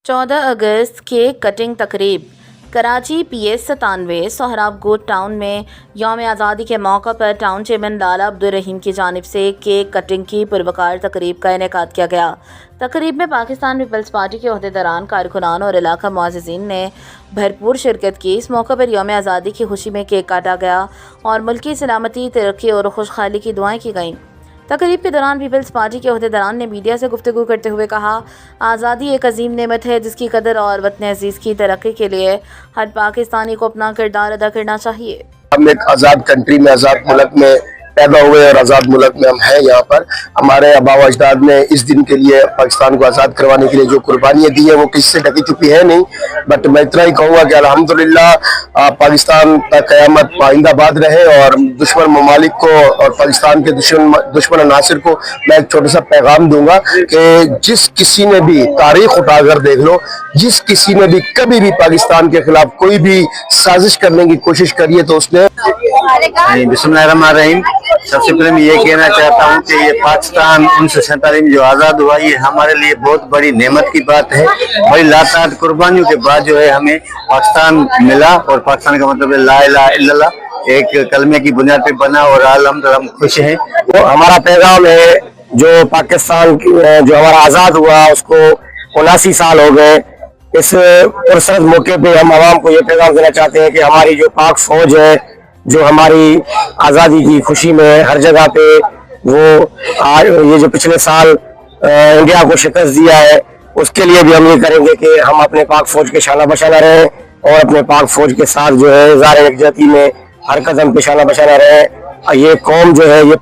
14 अगस्त cake cutting तकरीब Karachi PS 97 सोहराबगुड town में यौम आज़ादी के मौका पर टाउन चेयरमैन लाला अब्दुल रहीम की जानिब से केक कटिंग की पुरवकार तकरीब का इनेकाद किया गया। तकरीब में पाकिस्तान पीपल्स पार्टी के अहदेदारान, कारकुनान और इलाका मुअज़्ज़िज़ीन ने भरपूर शिरकत की। इस मौके पर यौम आज़ादी की खुशी में केक काटा गया और मुल्की सलामती, तरक्की और खुशहाली की दुआएं की गईं। तकरीब के दौरान पीपल्स पार्टी के अहदेदारान ने मीडिया से गुफ्तगू करते हुए कहा, आज़ादी एक अजीम नेमत है जिसकी कदर और वतन अजीज़ की तरक्की के लिए हर पाकिस्तानी को अपना किरदार अदा करना चाहिए। हम एक आज़ाद कंट्री में, आज़ाद मुल्क में पैदा हुए और आज़ाद मुल्क में हम हैं। यहाँ पर हमारे आबा व अजदाद ने इस दिन के लिए, पाकिस्तान को आज़ाद करवाने के लिए जो कुर्बानियाँ दी है वो किससे ढकी छुपी है नहीं। बट मैं इतना ही कहूँगा कि अल्हम्दुलिल्लाह पाकिस्तान तक क़यामत पाइंदाबाद रहे। और दुश्मन ममालिक को और पाकिस्तान के दुश्मन अनासिर को मैं एक छोटा सा पैगाम दूंगा कि जिस किसी ने भी तारीख उठाकर देख लो, जिस किसी ने भी कभी भी पाकिस्तान के खिलाफ कोई भी साजिश करने की कोशिश करी है तो उसने बिस्मिल्लाहिर्रहमानिर्रहीम। सबसे पहले मैं ये कहना चाहता हूँ कि ये पाकिस्तान 1947 में जो आज़ाद हुआ, ये हमारे लिए बहुत बड़ी नेमत की बात है। बड़ी लाताद कुर्बानियों के बाद जो है हमें पाकिस्तान मिला, और पाकिस्तान का मतलब है ला इलाहा इल्लल्लाह, एक कलमे की बुनियाद पे बना, और अल्हम्दुलिल्लाह हम खुश हैं। तो हमारा पैगाम है, जो पाकिस्तान जो हमारा आज़ाद हुआ उसको 79 साल हो गए। इस पुरसरत मौके पे हम आवाम को ये पैगाम देना चाहते हैं कि हमारी जो पाक फौज है, जो हमारी आज़ादी की खुशी में हर जगह पे वो आज ये जो पिछले साल इंडिया को शिकस्त दिया है, उसके लिए भी हम ये करेंगे कि हम अपने पाक फौज के शाना बशाना रहें और अपने पाक फौज के साथ जो है ज़ाहिर यकजहती में हर कदम पे शाना बशाना रहें। ये कौम जो है, ये